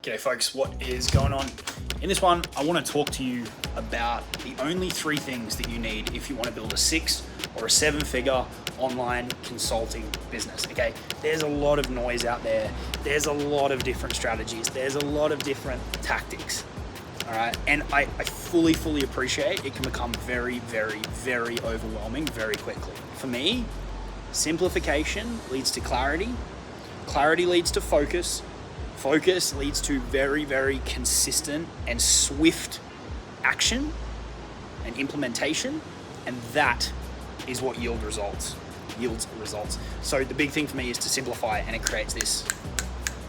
G'day folks, what is going on? In this one, I want to talk to you about the only 3 things that you need if you want to build a 6 or a 7-figure online consulting business, okay? There's a lot of noise out there. There's a lot of different strategies. There's a lot of different tactics, all right? And I fully appreciate it can become very overwhelming very quickly. For me, simplification leads to clarity. Clarity leads to focus. Focus leads to very consistent and swift action and implementation, and that is what yields results. So the big thing for me is to simplify, and it creates this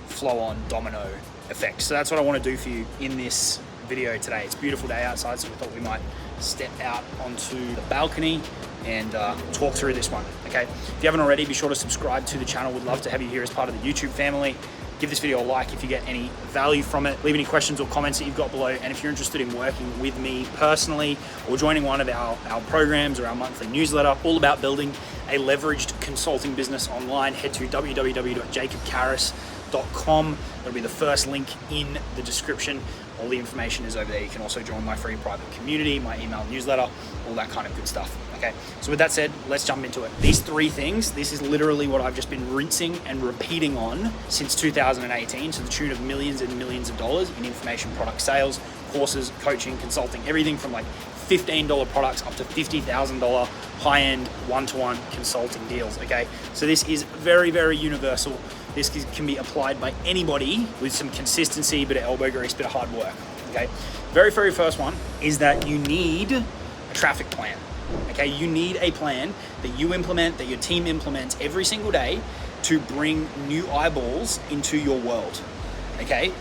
flow-on domino effect. So that's what I want to do for you in this video today. It's a beautiful day outside, so we thought we might step out onto the balcony and talk through this one, okay? If you haven't already, be sure to subscribe to the channel. We'd love to have you here as part of the YouTube family. Give this video a like if you get any value from it. Leave any questions or comments that you've got below. And if you're interested in working with me personally or joining one of our programs or our monthly newsletter, all about building a leveraged consulting business online, head to www.jacobcaris.com. That'll be the first link in the description. All the information is over there. You can also join my free private community, my email newsletter, all that kind of good stuff. Okay, so with that said, let's jump into it. These 3 things, this is literally what I've just been rinsing and repeating on since 2018, to the tune of millions and millions of dollars in information product sales, courses, coaching, consulting, everything from like $15 products up to $50,000 high-end one-to-one consulting deals, okay? So this is very universal. This can be applied by anybody with some consistency, bit of elbow grease, bit of hard work, okay? Very first one is that you need a traffic plan, okay? You need a plan that you implement, that your team implements every single day to bring new eyeballs into your world, okay?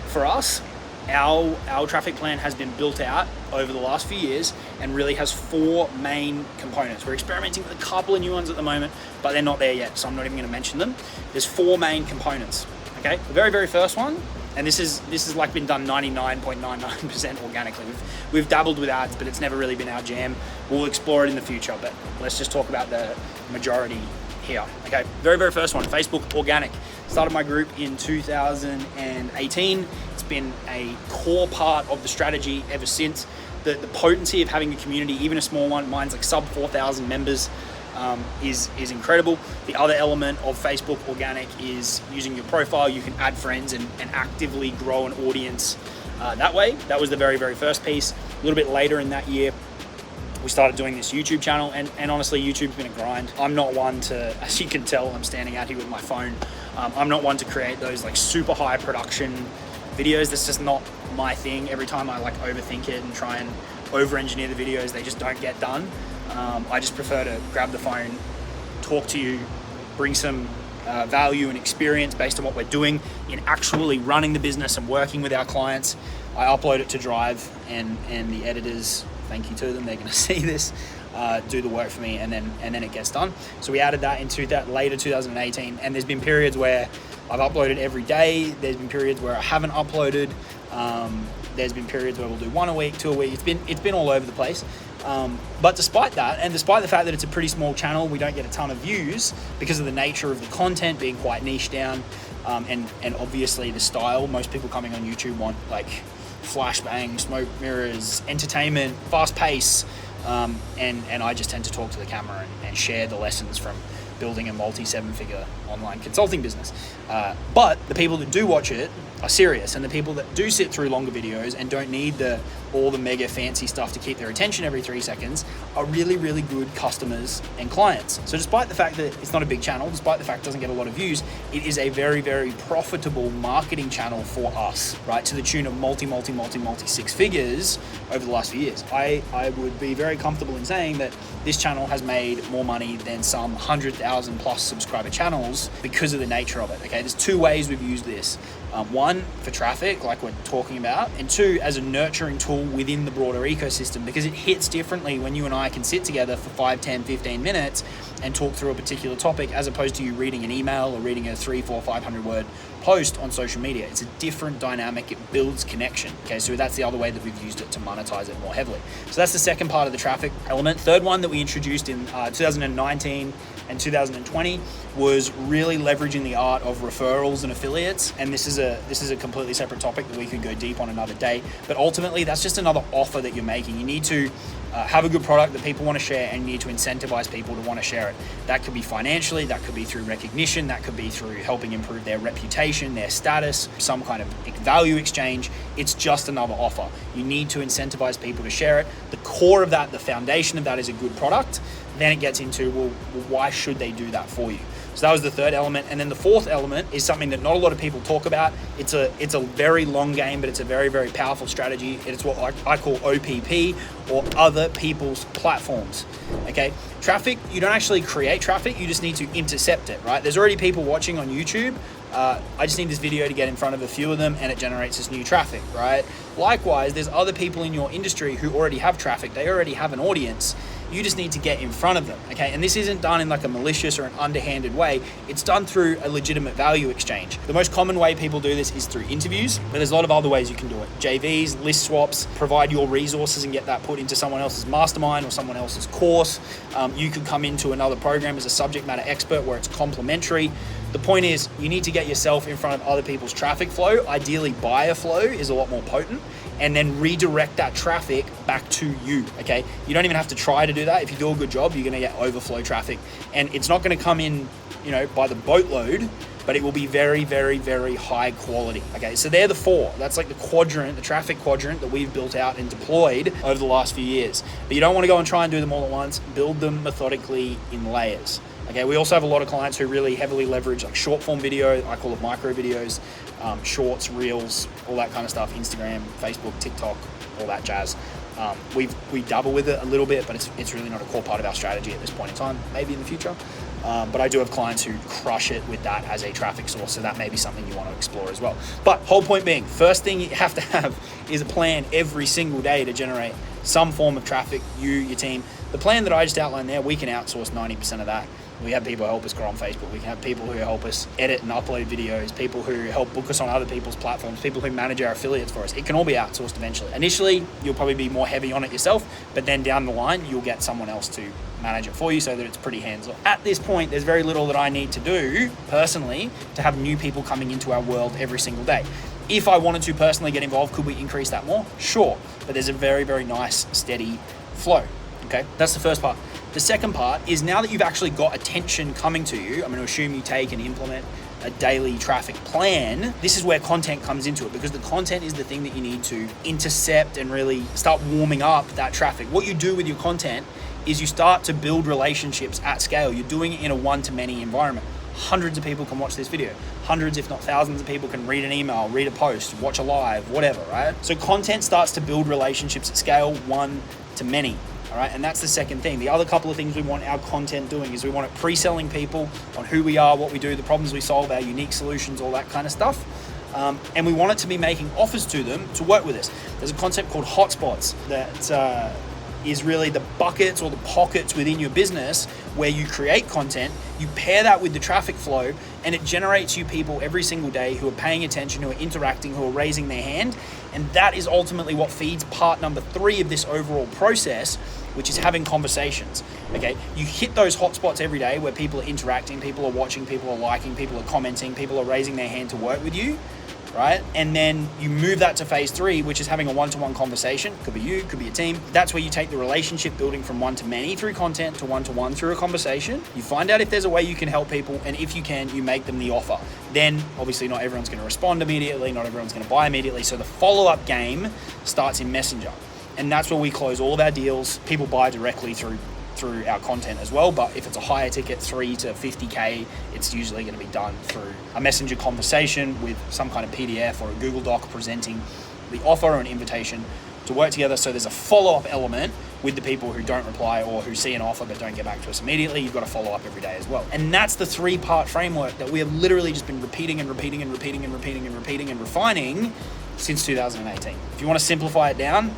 For us, our traffic plan has been built out over the last few years and really has 4 main components. We're experimenting with a couple of new ones at the moment, but they're not there yet, so I'm not even going to mention them. There's 4 main components, okay? The very first one, and this is like been done 99.99% organically. We've dabbled with ads, but it's never really been our jam. We'll explore it in the future, but let's just talk about the majority here, okay? Very first one, Facebook organic. Started my group in 2018. It's been a core part of the strategy ever since. The potency of having a community, even a small one, mine's like sub 4,000 members, is incredible. The other element of Facebook organic is using your profile. You can add friends and actively grow an audience that way. That was the very first piece. A little bit later in that year, we started doing this YouTube channel, and honestly, YouTube's been a grind. I'm not one to, as you can tell, I'm standing out here with my phone. I'm not one to create those like super high production videos. That's just not my thing. Every time I like overthink it and try and over-engineer the videos, they just don't get done. I just prefer to grab the phone, talk to you, bring some value and experience based on what we're doing in actually running the business and working with our clients. I upload it to Drive, and the editors, thank you to them, they're going to see this, do the work for me, and then it gets done. So we added that into that later 2018, and there's been periods where I've uploaded every day. There's been periods where I haven't uploaded. There's been periods where we'll do 1 a week, 2 a week. It's been all over the place. But despite that, and despite the fact that it's a pretty small channel, we don't get a ton of views because of the nature of the content being quite niche down, and obviously the style. Most people coming on YouTube want like flashbang, smoke mirrors, entertainment, fast pace, and I just tend to talk to the camera and share the lessons from building a multi-7-figure online consulting business. But the people that do watch it are serious, and the people that do sit through longer videos and don't need all the mega fancy stuff to keep their attention every 3 seconds are really good customers and clients. So despite the fact that it's not a big channel, despite the fact it doesn't get a lot of views, it is a very profitable marketing channel for us, right? To the tune of multi 6 figures over the last few years. I would be very comfortable in saying that this channel has made more money than some 100,000 plus subscriber channels because of the nature of it, okay? There's 2 ways we've used this. 1, for traffic, like we're talking about, and 2, as a nurturing tool within the broader ecosystem, because it hits differently when you and I can sit together for 5, 10, 15 minutes and talk through a particular topic, as opposed to you reading an email or reading a 300, 400, 500 word post on social media. It's a different dynamic. It builds connection. Okay, so that's the other way that we've used it to monetize it more heavily. So that's the second part of the traffic element. Third one that we introduced in 2019 and 2020 was really leveraging the art of referrals and affiliates. And this is a completely separate topic that we could go deep on another day. But ultimately, that's just another offer that you're making. You need to have a good product that people want to share, and you need to incentivize people to want to share it. That could be financially, that could be through recognition, that could be through helping improve their reputation, their status, some kind of value exchange. It's just another offer. You need to incentivize people to share it. The core of that, the foundation of that is a good product. Then it gets into, well, why should they do that for you? So that was the third element. And then the fourth element is something that not a lot of people talk about. It's a very long game, but it's a very, very powerful strategy. It's what I call OPP, or other people's platforms. Okay, traffic, you don't actually create traffic, you just need to intercept it, right? There's already people watching on YouTube. I just need this video to get in front of a few of them and it generates this new traffic, right? Likewise, there's other people in your industry who already have traffic. They already have an audience. You just need to get in front of them, okay? And this isn't done in like a malicious or an underhanded way. It's done through a legitimate value exchange. The most common way people do this is through interviews, but there's a lot of other ways you can do it. JVs, list swaps, provide your resources and get that put into someone else's mastermind or someone else's course. You could come into another program as a subject matter expert where it's complementary. The point is, you need to get yourself in front of other people's traffic flow. Ideally, buyer flow is a lot more potent, and then redirect that traffic back to you, okay? You don't even have to try to do that. If you do a good job, you're gonna get overflow traffic, and it's not gonna come in, by the boatload, but it will be very, very, very high quality, okay? So they're the four. That's like the quadrant, the traffic quadrant that we've built out and deployed over the last few years. But you don't wanna go and try and do them all at once. Build them methodically in layers. Okay, we also have a lot of clients who really heavily leverage like short form video. I call it micro videos, shorts, reels, all that kind of stuff. Instagram, Facebook, TikTok, all that jazz. We dabble with it a little bit, but it's really not a core part of our strategy at this point in time. Maybe in the future, but I do have clients who crush it with that as a traffic source. So that may be something you want to explore as well. But whole point being, first thing you have to have is a plan every single day to generate some form of traffic. Your team. The plan that I just outlined there, we can outsource 90% of that. We have people help us grow on Facebook. We can have people who help us edit and upload videos, people who help book us on other people's platforms, people who manage our affiliates for us. It can all be outsourced eventually. Initially, you'll probably be more heavy on it yourself, but then down the line, you'll get someone else to manage it for you so that it's pretty hands-on. At this point, there's very little that I need to do personally to have new people coming into our world every single day. If I wanted to personally get involved, could we increase that more? Sure, but there's a very, very nice, steady flow, okay? That's the first part. The second part is, now that you've actually got attention coming to you, I'm going to assume you take and implement a daily traffic plan. This is where content comes into it, because the content is the thing that you need to intercept and really start warming up that traffic. What you do with your content is you start to build relationships at scale. You're doing it in a one-to-many environment. Hundreds of people can watch this video. Hundreds, if not thousands of people can read an email, read a post, watch a live, whatever, right? So content starts to build relationships at scale, one to many. All right, and that's the second thing. The other couple of things we want our content doing is we want it pre-selling people on who we are, what we do, the problems we solve, our unique solutions, all that kind of stuff. And we want it to be making offers to them to work with us. There's a concept called hotspots that is really the buckets or the pockets within your business where you create content, you pair that with the traffic flow, and it generates you people every single day who are paying attention, who are interacting, who are raising their hand. And that is ultimately what feeds part number 3 of this overall process, which is having conversations, okay? You hit those hotspots every day where people are interacting, people are watching, people are liking, people are commenting, people are raising their hand to work with you, right? And then you move that to phase 3, which is having a one-to-one conversation. Could be you, could be a team. That's where you take the relationship building from one to many through content to one-to-one through a conversation. You find out if there's a way you can help people, and if you can, you make them the offer. Then obviously not everyone's gonna respond immediately, not everyone's gonna buy immediately, so the follow-up game starts in Messenger. And that's where we close all of our deals. People buy directly through our content as well, but if it's a higher ticket, 3 to 50K, it's usually going to be done through a messenger conversation with some kind of PDF or a Google Doc presenting the offer or an invitation to work together. So there's a follow-up element with the people who don't reply or who see an offer but don't get back to us immediately. You've got to follow up every day as well. And that's the 3-part framework that we have literally just been repeating and repeating and repeating and repeating and repeating and refining since 2018. If you want to simplify it down,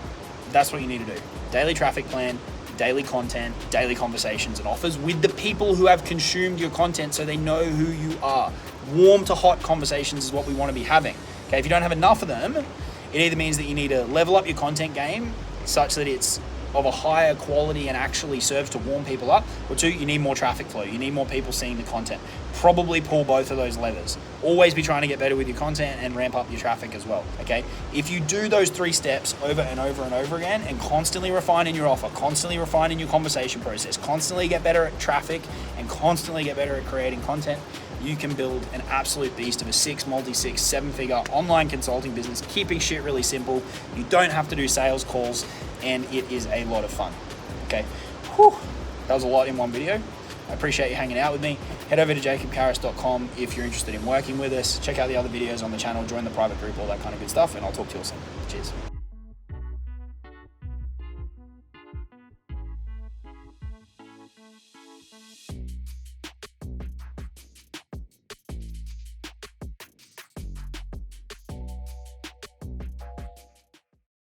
that's what you need to do. Daily traffic plan, daily content, daily conversations and offers with the people who have consumed your content so they know who you are. Warm to hot conversations is what we want to be having. Okay, if you don't have enough of them, it either means that you need to level up your content game such that it's of a higher quality and actually serves to warm people up. Or 2, you need more traffic flow. You need more people seeing the content. Probably pull both of those levers. Always be trying to get better with your content and ramp up your traffic as well, okay? If you do those 3 steps over and over and over again and constantly refine in your offer, constantly refine in your conversation process, constantly get better at traffic and constantly get better at creating content, you can build an absolute beast of a 6, multi-6, 7-figure online consulting business, keeping shit really simple. You don't have to do sales calls, and it is a lot of fun, okay? Whew. That was a lot in one video. I appreciate you hanging out with me. Head over to jacobcaris.com if you're interested in working with us. Check out the other videos on the channel, join the private group, all that kind of good stuff, and I'll talk to you all soon. Cheers.